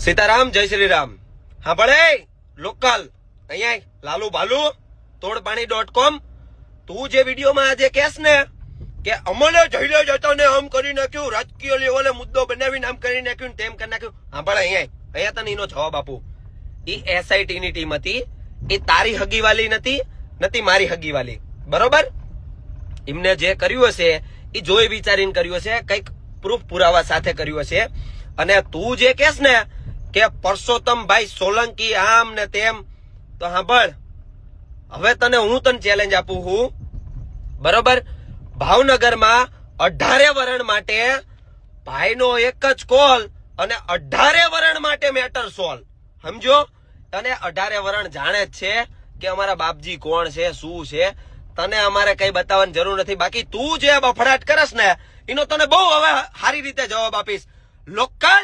સીતારામ જય શ્રી રામ. હા ભલે લોકલ અહીંયા લાલુ ભાલુ તોડપાણી.com. તું જે વિડીયોમાં આજે કેસ ને કે અમલે જઈને જતા ને આમ કરી નાખ્યું, રાજકીય લેવલે મુદ્દો બનાવીને આમ કરી નાખ્યું, તેમ કરી નાખ્યું. હા ભલે અહીંયા તને એનો જવાબ આપું. એ SIT ની ટીમ હતી, એ તારી હગીવાલી નથી મારી હગીવાલી, બરોબર? એમને જે કર્યું હશે એ જોઈ વિચારીને કર્યું હશે, કઈક પ્રૂફ પુરાવા સાથે કર્યું હશે. અને તું જે કેસ ને કે પરસોત્તમભાઈ સોલંકી આમ ને તેમ, તો સાંભળ, હવે હું તને ચેલેન્જ આપું છું, બરોબર? ભાવનગરમાં 18 વરણ માટે ભાઈનો એક જ કોલ અને 18 વરણ માટે મેટર સોલ્વ, સમજો? તને 18 વરણ જાણે જ છે કે અમારા બાપજી કોણ છે, શું છે. તને અમારે કઈ બતાવવાની જરૂર નથી. બાકી તું જે બફડાટ કરસ ને એનો તને બહુ હવે સારી રીતે જવાબ આપીશ. લોકલ